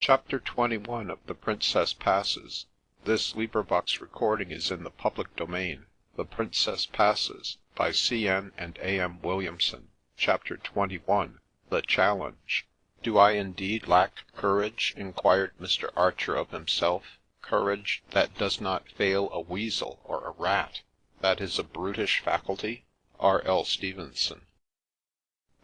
Chapter 21 of The Princess Passes. This recording is in the public domain. The Princess Passes, by C.N. and A.M. Williamson. Chapter 21. The Challenge. "Do I indeed lack courage?" inquired Mr. Archer of himself. "Courage that does not fail a weasel or a rat. That is a brutish faculty?" R. L. Stevenson.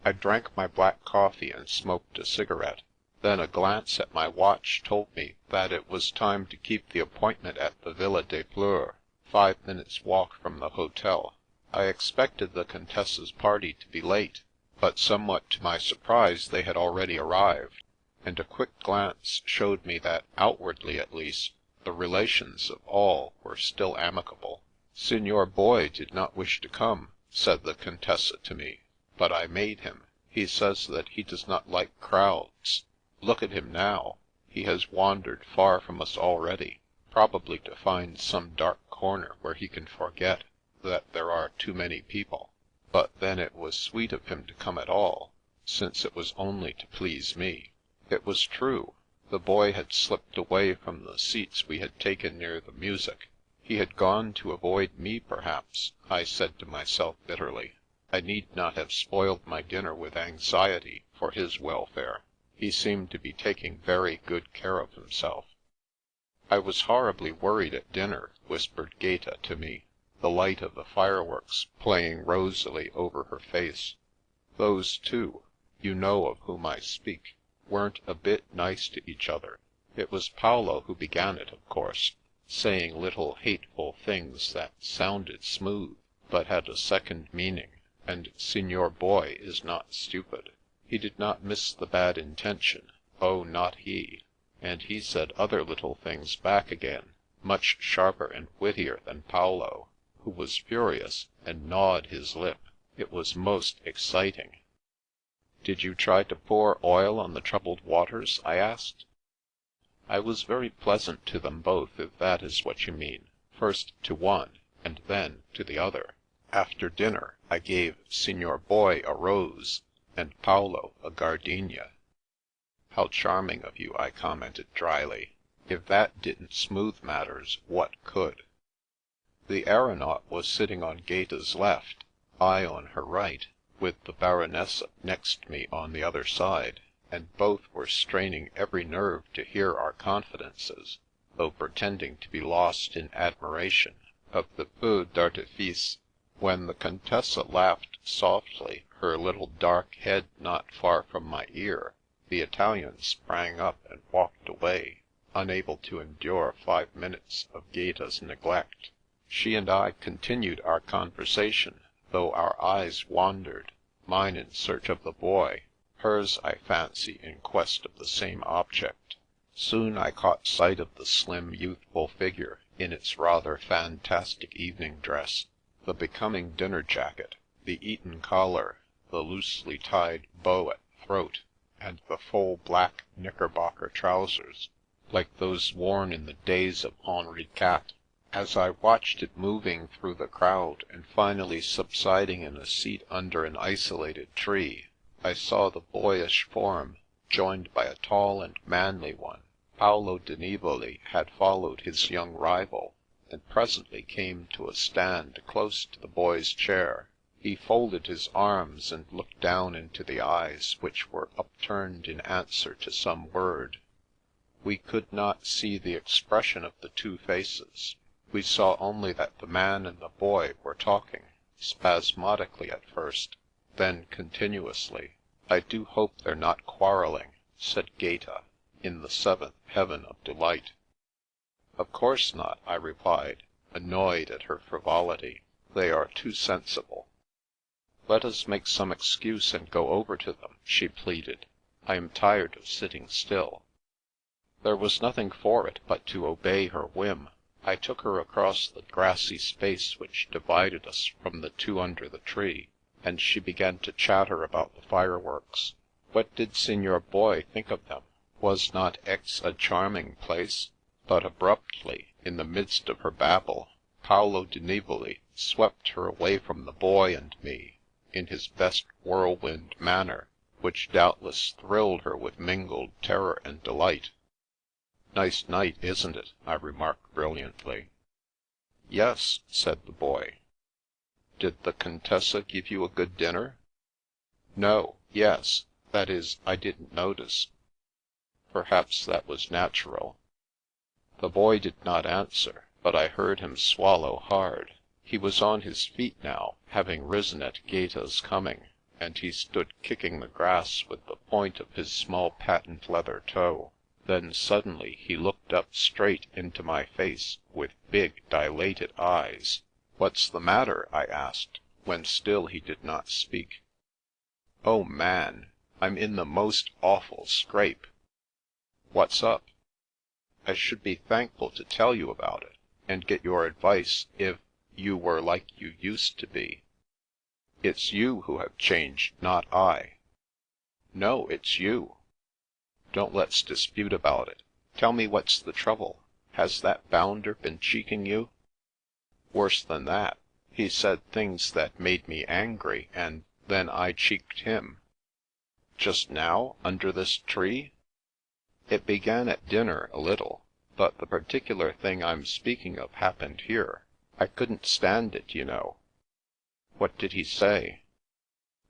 I drank my black coffee and smoked a cigarette. Then a glance at my watch told me that it was time to keep the appointment at the Villa des Fleurs, 5 minutes' walk from the hotel. I expected the Contessa's party to be late, but somewhat to my surprise they had already arrived, and a quick glance showed me that, outwardly at least, the relations of all were still amicable. "Signor Boy did not wish to come," said the Contessa to me, "but I made him. He says that he does not like crowds. Look at him now. He has wandered far from us already, probably to find some dark corner where he can forget that there are too many people. But then it was sweet of him to come at all, since it was only to please me." It was true. The Boy had slipped away from the seats we had taken near the music. He had gone to avoid me, perhaps, I said to myself bitterly. I need not have spoiled my dinner with anxiety for his welfare. He seemed to be taking very good care of himself. "I was horribly worried at dinner," whispered Gaeta to me, the light of the fireworks playing rosily over her face. "Those two, you know of whom I speak, weren't a bit nice to each other. It was Paolo who began it, of course, saying little hateful things that sounded smooth, but had a second meaning, and Signor Boy is not stupid. He did not miss the bad intention, oh, not he, and he said other little things back again, much sharper and wittier than Paolo, who was furious and gnawed his lip. It was most exciting." "Did you try to pour oil on the troubled waters?" I asked. "I was very pleasant to them both, if that is what you mean. First to one, and then to the other. After dinner I gave Signor Boy a rose, and Paolo a gardenia." "How charming of you," I commented dryly. "If that didn't smooth matters, what could?" The aeronaut was sitting on Gaeta's left, I on her right, with the Baronessa next me on the other side, and both were straining every nerve to hear our confidences, though pretending to be lost in admiration of the feux d'artifice. When the Contessa laughed softly, her little dark head not far from my ear, the Italian sprang up and walked away, unable to endure 5 minutes of Gaeta's neglect. She and I continued our conversation, though our eyes wandered, mine in search of the Boy, hers, I fancy, in quest of the same object. Soon I caught sight of the slim, youthful figure in its rather fantastic evening dress, the becoming dinner jacket, the Eton collar, the loosely tied bow at throat, and the full black knickerbocker trousers, like those worn in the days of Henri IV. As I watched it moving through the crowd and finally subsiding in a seat under an isolated tree, I saw the boyish form joined by a tall and manly one. Paolo di Nivoli had followed his young rival, and presently came to a stand close to the Boy's chair. He folded his arms and looked down into the eyes which were upturned in answer to some word. We could not see the expression of the two faces. We saw only that the man and the Boy were talking, spasmodically at first, then continuously. "I do hope they're not quarrelling," said Gaeta, in the seventh heaven of delight. "Of course not," I replied, annoyed at her frivolity. "They are too sensible." "Let us make some excuse and go over to them," she pleaded. "I am tired of sitting still." There was nothing for it but to obey her whim. I took her across the grassy space which divided us from the two under the tree, and she began to chatter about the fireworks. What did Signor Boy think of them? Was not Aix a charming place? But abruptly, in the midst of her babble, Paolo di Nivoli swept her away from the Boy and me, in his best whirlwind manner, which doubtless thrilled her with mingled terror and delight. Nice night, isn't it?" I remarked brilliantly. "Yes," said the boy. "Did the Contessa give you a good dinner?" "No. Yes. That is, I didn't notice." Perhaps that was natural. The boy did not answer, but I heard him swallow hard. He was on his feet now, having risen at Gaeta's coming, and he stood kicking the grass with the point of his small patent leather toe. Then suddenly he looked up straight into my face with big, dilated eyes. "What's the matter?" I asked, when still he did not speak. "Oh, Man, I'm in the most awful scrape." "What's up?" "I should be thankful to tell you about it, and get your advice if you were like you used to be. It's you who have changed, not I." "No, it's you." "Don't let's dispute about it. Tell me what's the trouble. Has that bounder been cheeking you?" "Worse than that. He said things that made me angry, and then I cheeked him." "Just now, under this tree?" "It began at dinner, a little, but the particular thing I'm speaking of happened here. I couldn't stand it, you know." "What did he say?"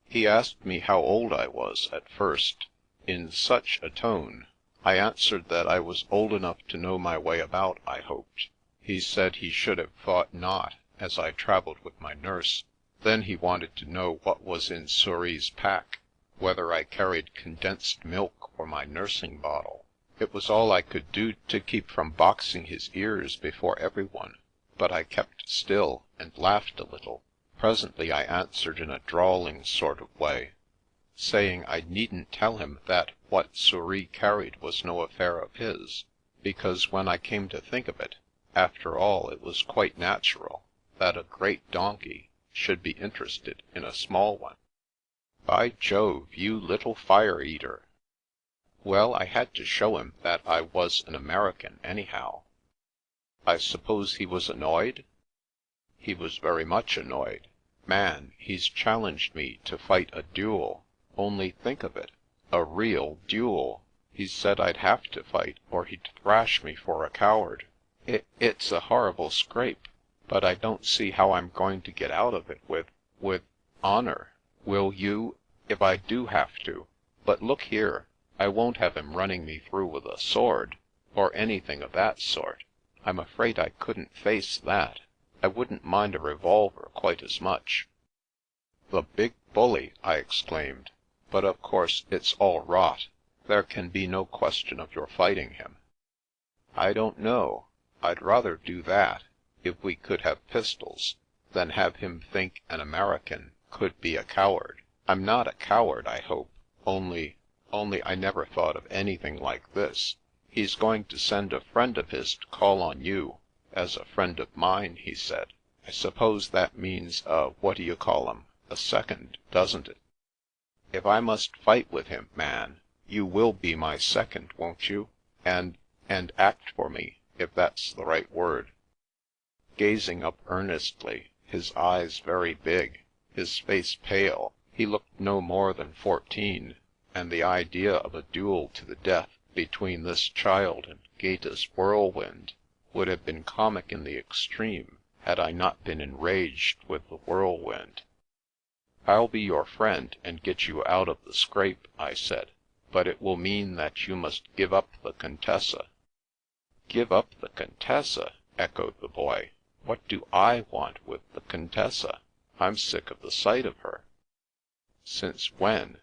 "He asked me how old I was, at first, in such a tone. I answered that I was old enough to know my way about, I hoped. He said he should have thought not, as I travelled with my nurse. Then he wanted to know what was in Souris' pack, whether I carried condensed milk or my nursing bottle. It was all I could do to keep from boxing his ears before everyone, but I kept still, and laughed a little. Presently I answered in a drawling sort of way, saying I needn't tell him that what Souris carried was no affair of his, because when I came to think of it, after all it was quite natural that a great donkey should be interested in a small one. By Jove, you little fire-eater! Well, I had to show him that I was an American, anyhow." "I suppose he was annoyed?" "He was very much annoyed. Man, he's challenged me to fight a duel. Only think of it, a real duel. He said I'd have to fight, or he'd thrash me for a coward. It's a horrible scrape, but I don't see how I'm going to get out of it with honour. Will you, if I do have to? But look here, I won't have him running me through with a sword, or anything of that sort. I'm afraid I couldn't face that. I wouldn't mind a revolver quite as much." "The big bully!" I exclaimed. "But of course it's all rot. There can be no question of your fighting him." "I don't know. I'd rather do that, if we could have pistols, than have him think an American could be a coward. I'm not a coward, I hope, only I never thought of anything like this. He's going to send a friend of his to call on you, as a friend of mine, he said. I suppose that means what do you call 'em, a second, doesn't it? If I must fight with him, Man, you will be my second, won't you? And act for me, if that's the right word." Gazing up earnestly, his eyes very big, his face pale, he looked no more than 14, and the idea of a duel to the death between this child and Gaeta's whirlwind would have been comic in the extreme had I not been enraged with the whirlwind. "I'll be your friend and get you out of the scrape," I said, "but it will mean that you must give up the Contessa." "Give up the Contessa?" echoed the boy. "What do I want with the Contessa? I'm sick of the sight of her." "Since when?"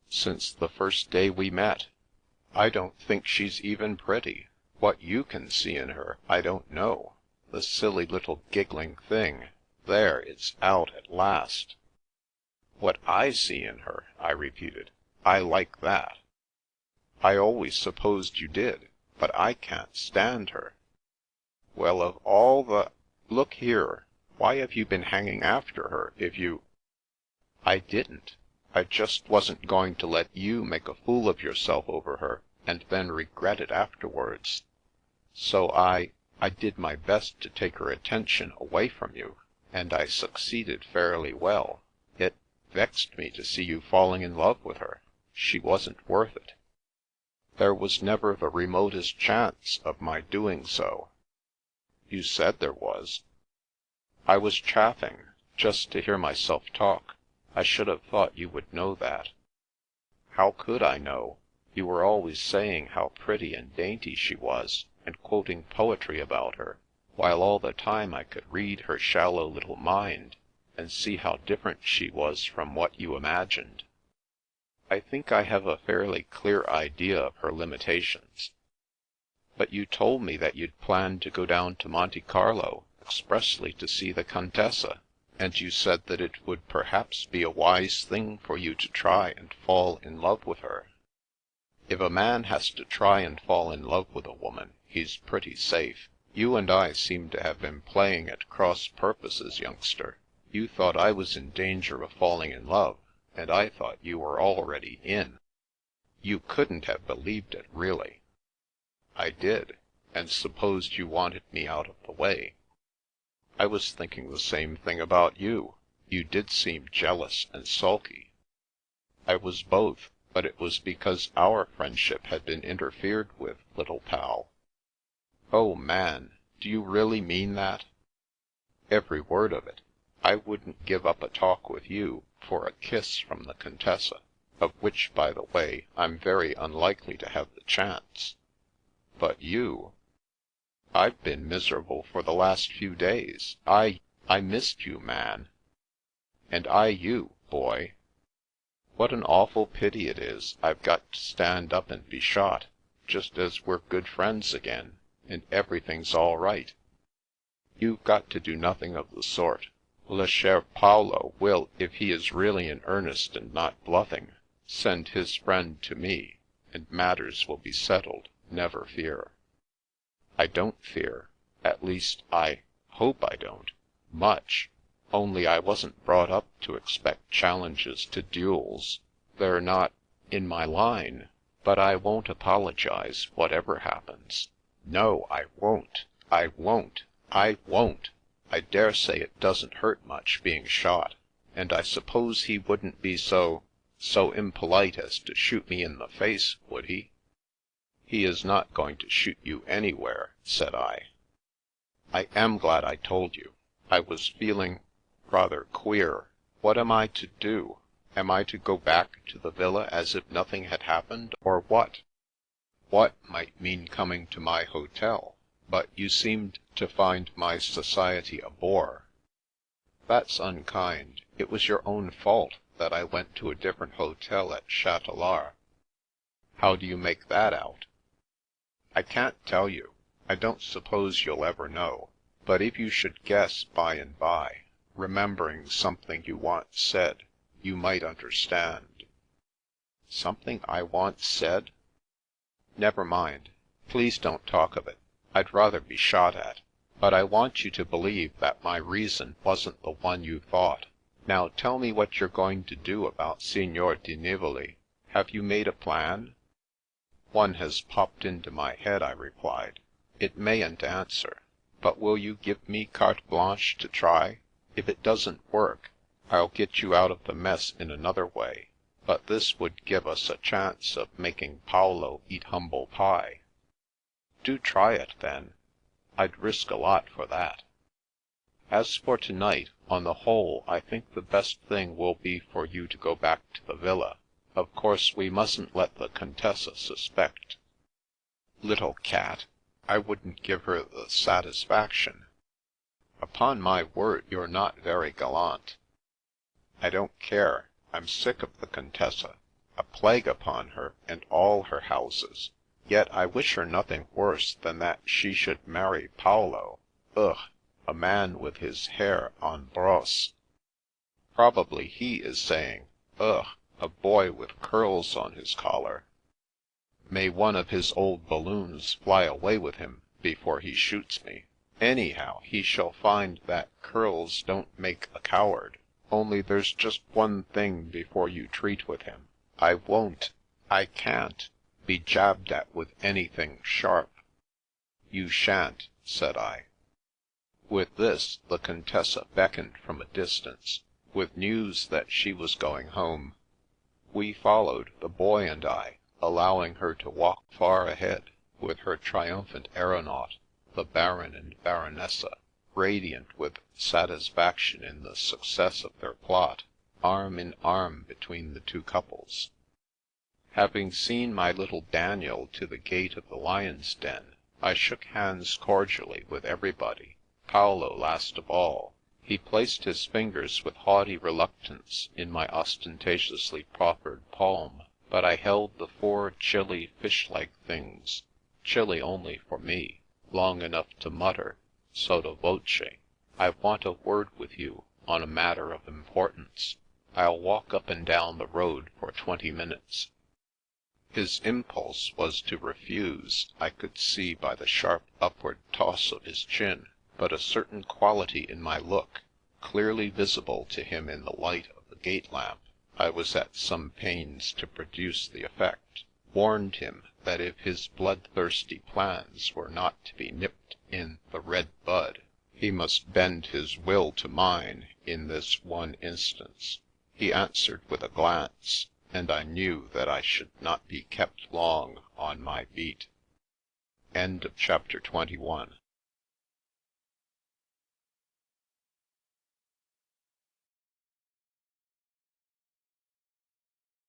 "Since the first day we met. I don't think she's even pretty. What you can see in her, I don't know. The silly little giggling thing. There, it's out at last." "What I see in her," I repeated. "I like that." "I always supposed you did, but I can't stand her." "Well, of all the— Look here, why have you been hanging after her, if you—" "I didn't. I just wasn't going to let you make a fool of yourself over her, and then regret it afterwards. So I did my best to take her attention away from you, and I succeeded fairly well. It vexed me to see you falling in love with her. She wasn't worth it." There was never the remotest chance of my doing so." "You said there was." "I was chaffing, just to hear myself talk. I should have thought you would know that." "How could I know? You were always saying how pretty and dainty she was, and quoting poetry about her, while all the time I could read her shallow little mind, and see how different she was from what you imagined. I think I have a fairly clear idea of her limitations." "But you told me that you'd planned to go down to Monte Carlo expressly to see the Contessa, and you said that it would perhaps be a wise thing for you to try and fall in love with her." "If a man has to try and fall in love with a woman, he's pretty safe. You and I seem to have been playing at cross purposes, youngster. You thought I was in danger of falling in love, and I thought you were already in. You couldn't have believed it, really." "I did, and supposed you wanted me out of the way." "I was thinking the same thing about you. You did seem jealous and sulky." "I was both, but it was because our friendship had been interfered with, little pal." "Oh, Man, do you really mean that?" "Every word of it. I wouldn't give up a talk with you for a kiss from the Contessa, of which, by the way, I'm very unlikely to have the chance. But you—" "I've been miserable for the last few days. I missed you, Man." "And I you, boy. What an awful pity it is I've got to stand up and be shot, just as we're good friends again, and everything's all right." "You've got to do nothing of the sort. Le cher Paolo will, if he is really in earnest and not bluffing, send his friend to me, and matters will be settled, never fear." "I don't fear. At least, I hope I don't. Much. Only I wasn't brought up to expect challenges to duels. They're not in my line. But I won't apologize, whatever happens. No, I won't. I won't. I won't. I daresay it doesn't hurt much being shot, and I suppose he wouldn't be so impolite as to shoot me in the face, would he?" "He is not going to shoot you anywhere," said I. "I am glad I told you. I was feeling rather queer. What am I to do? Am I to go back to the villa as if nothing had happened, or what?" "What might mean coming to my hotel, but you seemed to find my society a bore." "That's unkind. It was your own fault that I went to a different hotel at Châtelard." "How do you make that out?" "I can't tell you. I don't suppose you'll ever know. But if you should guess by and by, remembering something you once said, you might understand." "Something I once said?" "Never mind. Please don't talk of it. I'd rather be shot at. But I want you to believe that my reason wasn't the one you thought. Now tell me what you're going to do about Signor di Nivoli. Have you made a plan?" "One has popped into my head," I replied. "It mayn't answer, but will you give me carte blanche to try? If it doesn't work, I'll get you out of the mess in another way, but this would give us a chance of making Paolo eat humble pie." "Do try it, then. I'd risk a lot for that." "As for tonight, on the whole, I think the best thing will be for you to go back to the villa. Of course, we mustn't let the Contessa suspect." "Little cat! I wouldn't give her the satisfaction." "Upon my word, you're not very gallant." "I don't care. I'm sick of the Contessa. A plague upon her and all her houses. Yet I wish her nothing worse than that she should marry Paolo. Ugh! A man with his hair en brosse. Probably he is saying, ugh! A boy with curls on his collar. May one of his old balloons fly away with him before he shoots me. Anyhow, he shall find that curls don't make a coward. Only there's just one thing before you treat with him. I can't be jabbed at with anything sharp." "You shan't," said I. With this, the Contessa beckoned from a distance, with news that she was going home. We followed, the boy and I, allowing her to walk far ahead with her triumphant aeronaut, the Baron and Baronessa, radiant with satisfaction in the success of their plot, arm in arm between the two couples. Having seen my little Daniel to the gate of the lion's den, I shook hands cordially with everybody, Paolo last of all. He placed his fingers with haughty reluctance in my ostentatiously proffered palm, but I held the 4 chilly, fish-like things, chilly only for me, long enough to mutter, sotto voce, "I want a word with you on a matter of importance. I'll walk up and down the road for 20 minutes." His impulse was to refuse, I could see by the sharp upward toss of his chin, but a certain quality in my look, clearly visible to him in the light of the gate lamp I was at some pains to produce the effect, warned him that if his bloodthirsty plans were not to be nipped in the red bud, he must bend his will to mine in this one instance. He answered with a glance, and I knew that I should not be kept long on my beat. Chapter 21